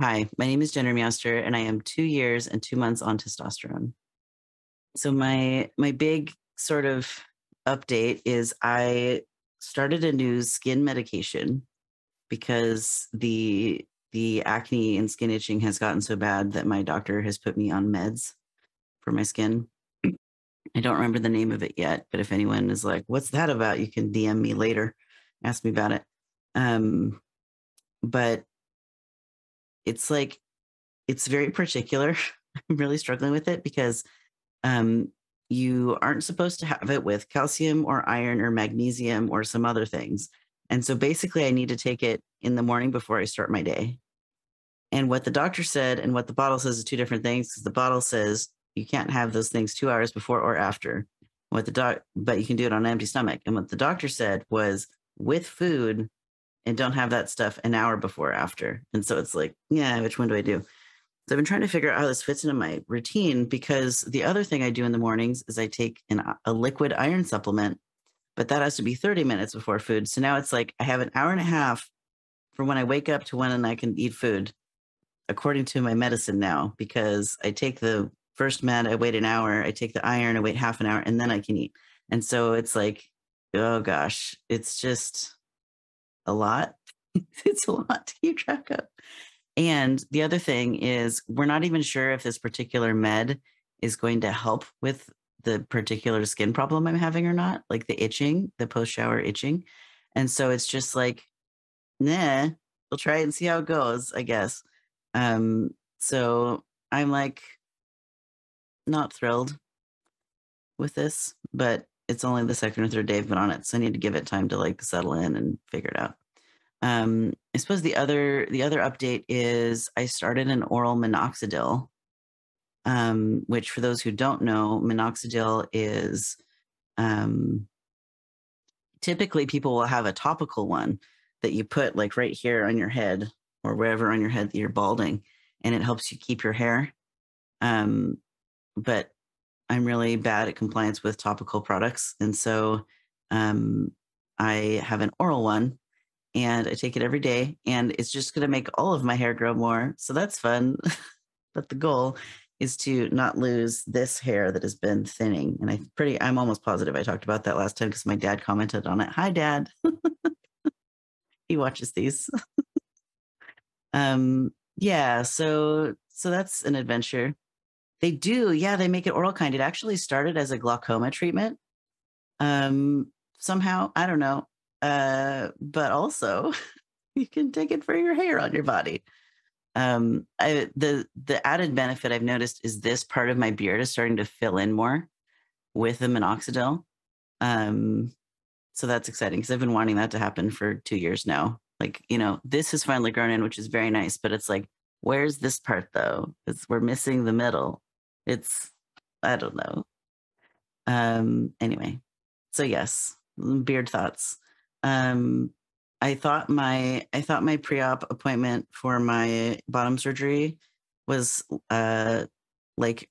Hi, my name is Jenner Meowster, and I am 2 years and 2 months on testosterone. So my big sort of update is I started a new skin medication because the acne and skin itching has gotten so bad that my doctor has put me on meds for my skin. I don't remember the name of it yet, but if anyone is like, "What's that about?" you can DM me later, ask me about it. Um, but it's like it's very particular. I'm really struggling with it because um, you aren't supposed to have it with calcium or iron or magnesium or some other things. And so basically, I need to take it in the morning before I start my day. And what the doctor said and what the bottle says is two different things because the bottle says you can't have those things 2 hours before or after. But you can do it on an empty stomach. And what the doctor said was with food and don't have that stuff an hour before or after. And so it's like, yeah, which one do I do? So I've been trying to figure out how this fits into my routine because the other thing I do in the mornings is I take a liquid iron supplement, but that has to be 30 minutes before food. So now it's like I have an hour and a half from when I wake up to when I can eat food, according to my medicine now, because I take the first med, I wait an hour, I take the iron, I wait half an hour, and then I can eat. And so it's like, oh gosh, it's just a lot. It's a lot to keep track of. And the other thing is, we're not even sure if this particular med is going to help with the particular skin problem I'm having or not, like the itching, the post shower itching. And so it's just like, nah, we'll try it and see how it goes, I guess. So I'm like not thrilled with this, but it's only the second or third day I've been on it. So I need to give it time to like settle in and figure it out. I suppose the other update is I started an oral minoxidil, which for those who don't know, minoxidil is um, typically people will have a topical one that you put like right here on your head or wherever on your head that you're balding, and it helps you keep your hair. Um, but I'm really bad at compliance with topical products, and so um, I have an oral one and I take it every day, and it's just going to make all of my hair grow more. So that's fun. But the goal is to not lose this hair that has been thinning. And I'm almost positive I talked about that last time because my dad commented on it. Hi, Dad. He watches these. Yeah. So that's an adventure. They do. Yeah. They make it oral kind. It actually started as a glaucoma treatment. Somehow, I don't know. But also you can take it for your hair on your body. The added benefit I've noticed is this part of my beard is starting to fill in more with the minoxidil. Um, so that's exciting because I've been wanting that to happen for 2 years now. Like, this has finally grown in, which is very nice, but it's like, where's this part though? We're missing the middle. It's, I don't know. Anyway, so yes, beard thoughts. Um, I thought my pre-op appointment for my bottom surgery was like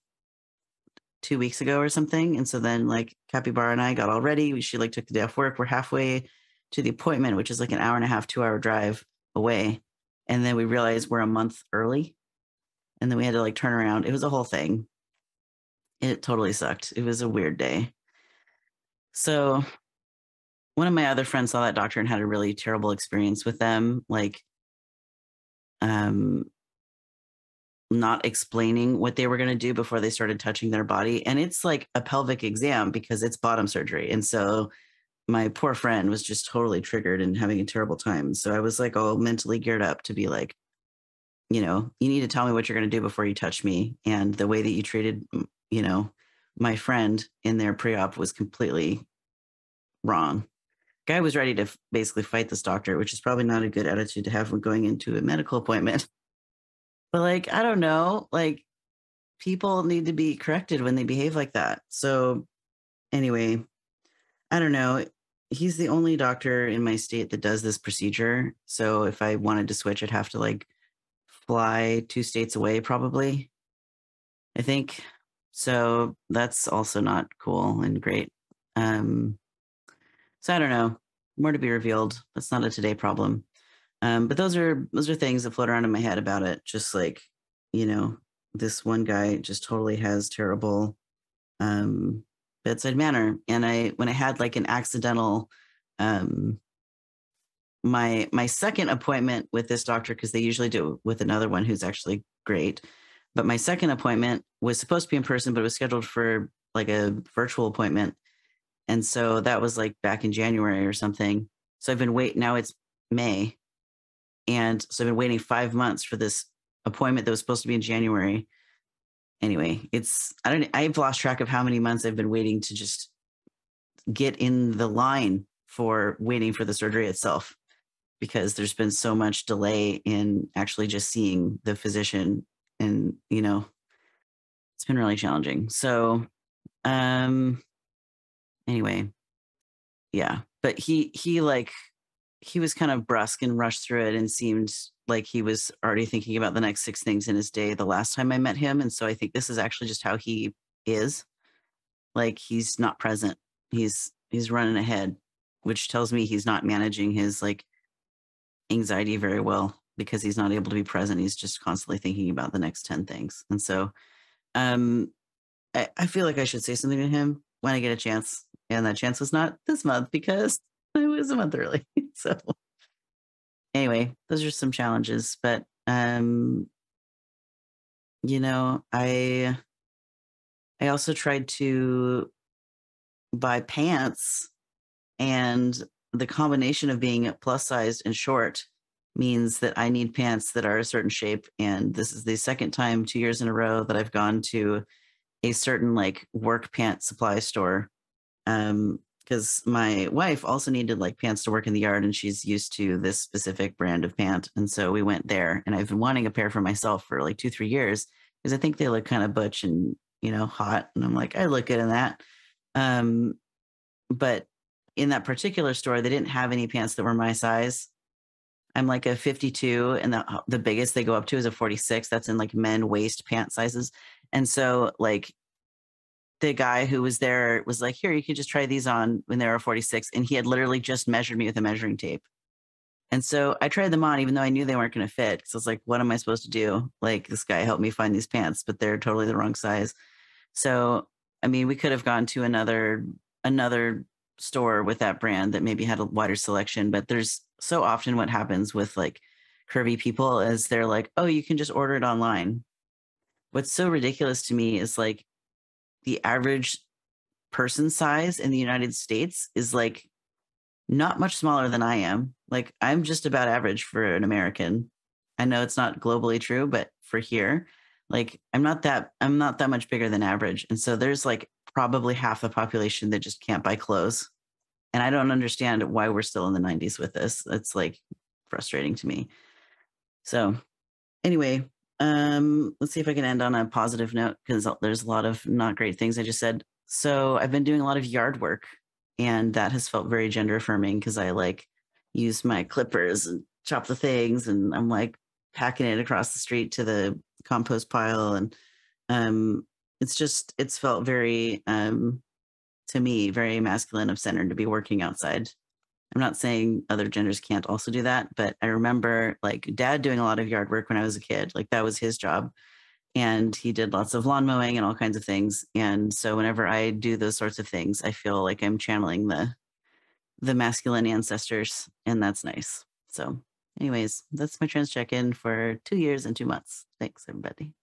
2 weeks ago or something. And so then like Capybara and I got all ready. She like took the day off work. We're halfway to the appointment, which is like an hour and a half, 2 hour drive away. And then we realized we're a month early. And then we had to like turn around. It was a whole thing. It totally sucked. It was a weird day. So one of my other friends saw that doctor and had a really terrible experience with them, like um, not explaining what they were going to do before they started touching their body. And it's like a pelvic exam because it's bottom surgery. And so my poor friend was just totally triggered and having a terrible time. So I was like all mentally geared up to be like, you need to tell me what you're going to do before you touch me. And the way that you treated, you know, my friend in their pre-op was completely wrong. Guy was ready to basically fight this doctor, which is probably not a good attitude to have when going into a medical appointment. But like, I don't know, like people need to be corrected when they behave like that. So anyway, I don't know. He's the only doctor in my state that does this procedure. So if I wanted to switch, I'd have to like fly 2 states away, probably, I think. So that's also not cool and great. Um, so I don't know. More to be revealed. That's not a today problem. But those are things that float around in my head about it. Just like, you know, this one guy just totally has terrible um, bedside manner. And when I had like an accidental, um, my second appointment with this doctor, because they usually do it with another one who's actually great. But my second appointment was supposed to be in person, but it was scheduled for like a virtual appointment. And so that was like back in January or something. So I've been waiting. Now it's May. And so I've been waiting 5 months for this appointment that was supposed to be in January. Anyway, I've lost track of how many months I've been waiting to just get in the line for waiting for the surgery itself, because there's been so much delay in actually just seeing the physician. And, it's been really challenging. So, um, anyway, yeah, but he was kind of brusque and rushed through it and seemed like he was already thinking about the next 6 things in his day the last time I met him. And so I think this is actually just how he is. Like, he's not present. He's running ahead, which tells me he's not managing his like anxiety very well, because he's not able to be present. He's just constantly thinking about the next 10 things. And so um I feel like I should say something to him when I get a chance. And that chance was not this month because it was a month early. So anyway, those are some challenges. But I also tried to buy pants, and the combination of being plus sized and short means that I need pants that are a certain shape. And this is the second time 2 years in a row that I've gone to a certain like work pants supply store. Because my wife also needed like pants to work in the yard, and she's used to this specific brand of pant. And so we went there, and I've been wanting a pair for myself for like 2, 3 years, because I think they look kind of butch and, hot. And I'm like, I look good in that. Um, but in that particular store, they didn't have any pants that were my size. I'm like a 52, and the biggest they go up to is a 46. That's in like men waist pant sizes. And so like the guy who was there was like, here, you can just try these on when they were 46. And he had literally just measured me with a measuring tape. And so I tried them on, even though I knew they weren't going to fit. Because I was like, what am I supposed to do? Like, this guy helped me find these pants, but they're totally the wrong size. So, I mean, we could have gone to another store with that brand that maybe had a wider selection. But there's so often what happens with like curvy people is they're like, oh, you can just order it online. What's so ridiculous to me is like the average person size in the United States is like not much smaller than I am. Like, I'm just about average for an American. I know it's not globally true, but for here, like I'm not that much bigger than average. And so there's like probably half the population that just can't buy clothes. And I don't understand why we're still in the 90s with this. It's like frustrating to me. So anyway, let's see if I can end on a positive note, because there's a lot of not great things I just said. So I've been doing a lot of yard work, and that has felt very gender affirming, because I like use my clippers and chop the things, and I'm like packing it across the street to the compost pile. And um it's felt very to me very masculine of centered to be working outside. I'm not saying other genders can't also do that, but I remember like dad doing a lot of yard work when I was a kid. Like, that was his job. And he did lots of lawn mowing and all kinds of things. And so whenever I do those sorts of things, I feel like I'm channeling the masculine ancestors, and that's nice. So anyways, that's my trans check-in for 2 years and 2 months. Thanks, everybody.